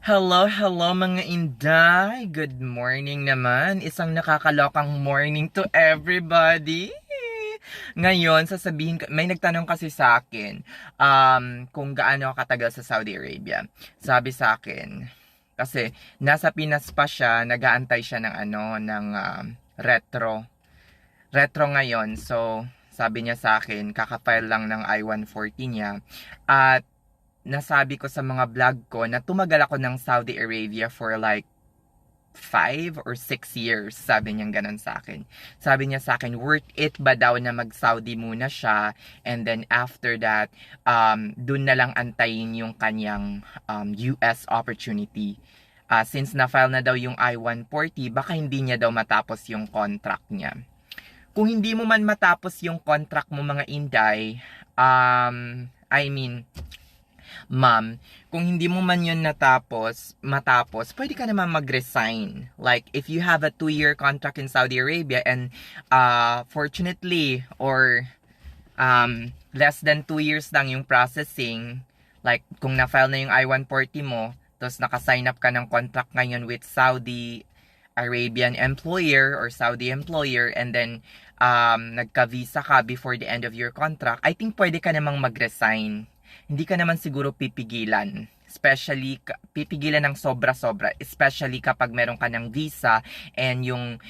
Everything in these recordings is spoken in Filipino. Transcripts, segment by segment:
Hello, hello mga inday! Good morning naman! Isang nakakalokang morning to everybody! Ngayon, sasabihin ko, may nagtanong kasi sa akin kung gaano ako katagal sa Saudi Arabia. Sabi sa akin, kasi nasa Pinas pa siya, nag-aantay siya ng retro. Retro ngayon, so sabi niya sa akin, kaka-file lang ng I-140 niya. At nasabi ko sa mga vlog ko na tumagal ako ng Saudi Arabia for like 5 or 6 years. Sabi niya ganun sa akin. Sabi niya sa akin, worth it ba daw na mag-Saudi muna siya and then after that, dun na lang antayin yung kanyang US opportunity. Since na-file na daw yung I-140, baka hindi niya daw matapos yung contract niya. Kung hindi mo man matapos yung contract mo mga Inday, I mean, ma'am, kung hindi mo man yun matapos, pwede ka naman mag-resign. Like, if you have a 2-year contract in Saudi Arabia and fortunately, or less than 2 years lang yung processing, like, kung na-file na yung I-140 mo, tapos naka-sign up ka ng contract ngayon with Saudi Arabian employer or Saudi employer, and then nagka-visa ka before the end of your contract, I think pwede ka namang mag-resign. Hindi ka naman siguro pipigilan. Especially, pipigilan ng sobra-sobra. Especially kapag meron ka ng visa and yung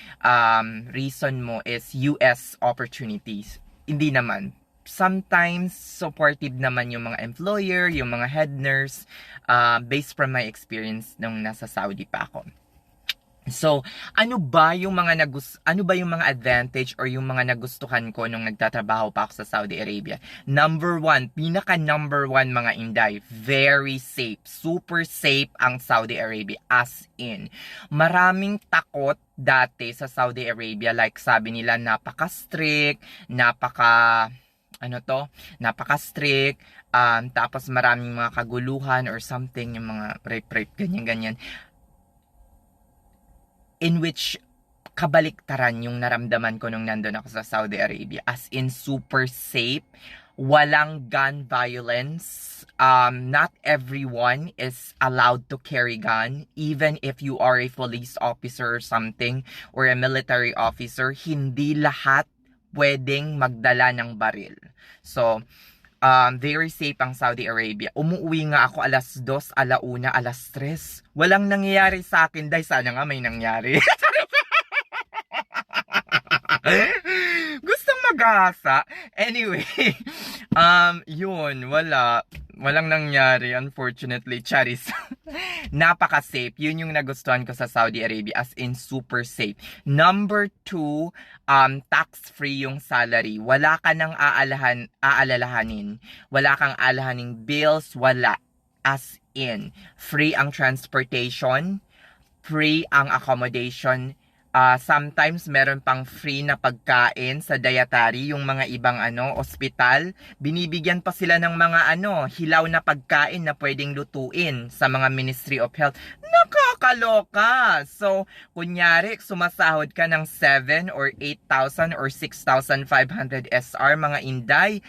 reason mo is US opportunities. Hindi naman. Sometimes, supportive naman yung mga employer, yung mga head nurse, based from my experience nung nasa Saudi pa ako. So, ano ba yung mga advantage or yung mga nagustuhan ko nung nagtatrabaho pa ako sa Saudi Arabia? Number one, pinaka number one mga Inday, very safe. Super safe ang Saudi Arabia. As in, maraming takot dati sa Saudi Arabia. Like sabi nila, napaka-strict, napaka-strict, tapos maraming mga kaguluhan or something, yung mga rape, ganyan-ganyan, in which kabaliktaran yung naramdaman ko nung nandun ako sa Saudi Arabia. As in, super safe. Walang gun violence. Not everyone is allowed to carry gun. Even if you are a police officer or something, or a military officer, hindi lahat pwedeng magdala ng baril. So, very safe ang Saudi Arabia. Umuwi nga ako alas 2, alauna, alas 3. Walang nangyayari sa akin, dahil sana nga may nangyari. Gustong mag-asa. Anyway, yun, walang nangyari, unfortunately. Charis. Napaka-safe. Yun yung nagustuhan ko sa Saudi Arabia, as in super safe. Number 2, tax-free yung salary. Wala ka nang aalalahanin. Wala kang alalahaning bills, wala. As in, free ang transportation, free ang accommodation. Sometimes meron pang free na pagkain sa dietary, yung mga ibang ospital. Binibigyan pa sila ng mga hilaw na pagkain na pwedeng lutuin sa mga Ministry of Health. Nakakaloka! So, kunyari, sumasahod ka ng 7 or 8,000 or 6,500 SR mga Inday,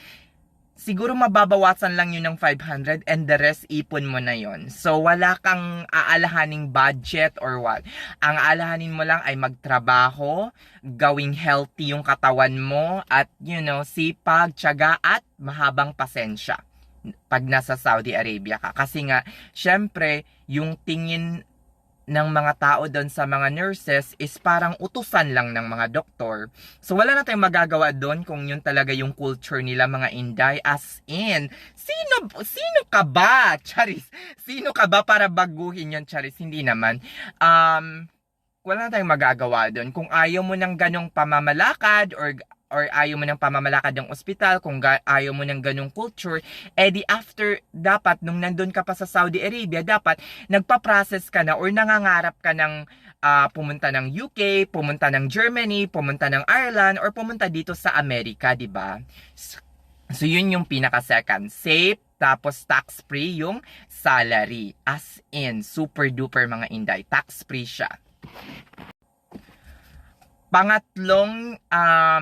siguro mababawasan lang yun ng 500 and the rest ipon mo na yon. So wala kang aalahaning budget or what. Ang aalahanin mo lang ay magtrabaho, gawing healthy yung katawan mo, at sipag, tiyaga, at mahabang pasensya pag nasa Saudi Arabia ka. Kasi nga, syempre, yung tingin ng mga tao doon sa mga nurses is parang utusan lang ng mga doktor. So wala na tayong magagawa doon kung yun talaga yung culture nila mga Inday. As in, sino ka ba? Charis, sino ka ba para baguhin yun, Charis? Hindi naman. Wala na tayong magagawa doon. Kung ayaw mo ng ganong pamamalakad or ayaw mo ng pamamalakad ng ospital, kung ayaw mo ng ganong culture, edi after, dapat, nung nandun ka pa sa Saudi Arabia, dapat, nagpa-process ka na or nangangarap ka ng pumunta ng UK, pumunta ng Germany, pumunta ng Ireland, or pumunta dito sa Amerika, di ba? So, yun yung pinaka-second. Safe, tapos tax-free yung salary. As in, super-duper mga Inday. Tax-free siya. Pangatlong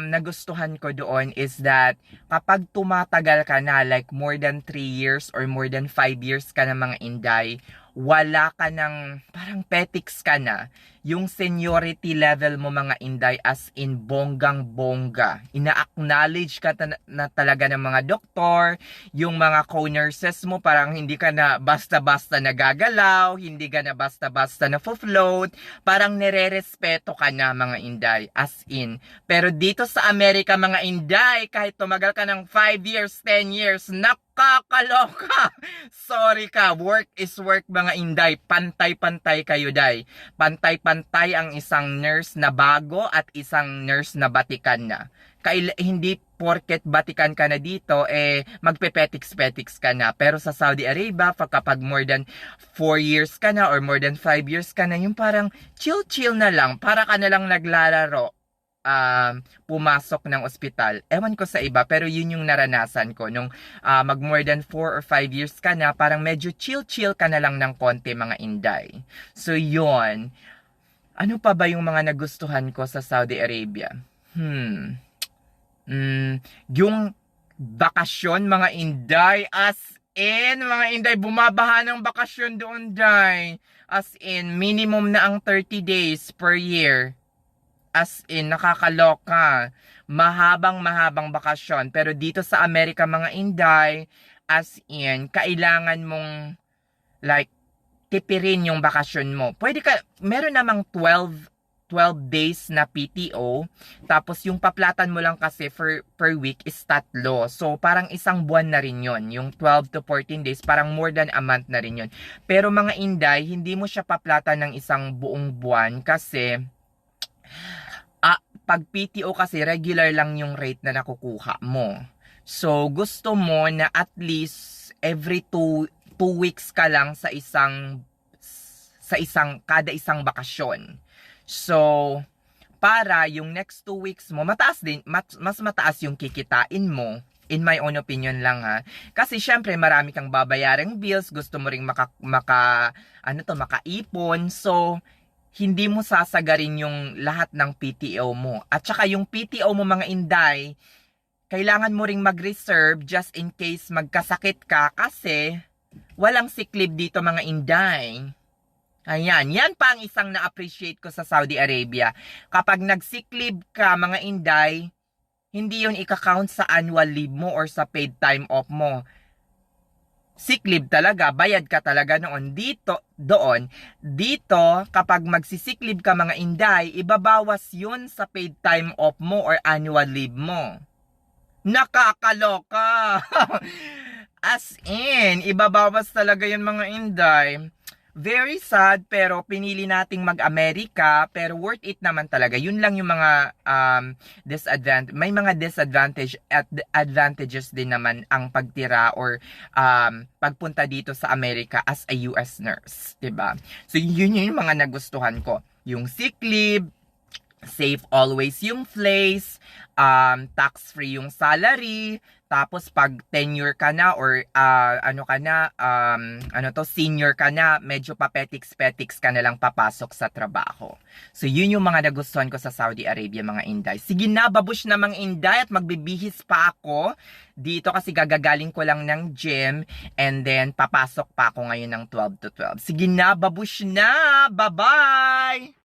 nagustuhan ko doon is that kapag tumatagal ka na, like more than 3 years or more than 5 years ka na mga Inday, wala ka ng, parang petics ka na. Yung seniority level mo mga Inday as in bonggang-bongga. Ina-acknowledge ka na talaga ng mga doktor, yung mga co-nurses mo parang hindi ka na basta-basta nagagalaw, hindi ka na basta-basta na float, parang nire-respeto ka na mga Inday as in. Pero dito sa Amerika mga Inday, kahit tumagal ka ng 5 years, 10 years, nakakaloka. Sorry ka, work is work mga Inday. Pantay-pantay kayo, Day. Pantay-pantay ang isang nurse na bago at isang nurse na batikan na. Hindi porket batikan ka na dito, magpe-petics-petics ka na. Pero sa Saudi Arabia, kapag more than 4 years ka na or more than 5 years ka na, yung parang chill-chill na lang. Para ka na lang naglalaro. Pumasok ng ospital. Ewan ko sa iba, pero yun yung naranasan ko. Nung mag more than 4 or 5 years ka na, parang medyo chill-chill ka na lang ng konti mga Inday. So yun. Ano pa ba yung mga nagustuhan ko sa Saudi Arabia? Yung bakasyon mga Inday, as in, mga Inday, bumabaha ng bakasyon doon, Day. As in, minimum na ang 30 days per year. As in, nakakaloka. Mahabang bakasyon. Pero dito sa Amerika, mga Inday, as in, kailangan mong, like, tipirin yung bakasyon mo. Pwede ka, meron namang 12 days na PTO. Tapos, yung paplatan mo lang kasi per week is 3. So, parang isang buwan na rin yun. Yung 12 to 14 days, parang more than a month na rin yun. Pero mga Inday, hindi mo siya paplatan ng isang buong buwan kasi pag PTO kasi regular lang yung rate na nakukuha mo. So gusto mo na at least every 2 weeks ka lang sa kada isang bakasyon. So para yung next 2 weeks mo mataas din, mas mataas yung kikitain mo. In my own opinion lang ha. Kasi syempre marami kang babayarang bills, gusto mo ring makaipon. So hindi mo sasagarin yung lahat ng PTO mo. At saka yung PTO mo mga Inday, kailangan mo ring mag-reserve just in case magkasakit ka kasi walang sick leave dito mga Inday. Ayan, yan pa ang isang na-appreciate ko sa Saudi Arabia. Kapag nag-sick leave ka mga Inday, hindi yun ika-count sa annual leave mo or sa paid time off mo. Sick leave talaga, bayad ka talaga noon. Dito, kapag magsisick leave ka mga Inday, ibabawas yun sa paid time off mo or annual leave mo. Nakakaloka! As in, ibabawas talaga yun mga Inday. Very sad, pero pinili nating mag-Amerika, pero worth it naman talaga. Yun lang yung mga disadvantage. May mga disadvantage at advantages din naman ang pagtira or pagpunta dito sa Amerika as a US nurse, 'di ba? So yun yung mga nagustuhan ko. Yung sick leave, safe always yung place, tax-free yung salary, tapos pag tenure ka na or senior ka na, medyo papetiks-petiks ka na lang papasok sa trabaho. So yun yung mga nagustuhan ko sa Saudi Arabia mga Inday. Sige na, babush na mga Inday at magbibihis pa ako dito kasi gagagaling ko lang ng gym and then papasok pa ako ngayon ng 12 to 12. Sige na, babush na! Bye-bye!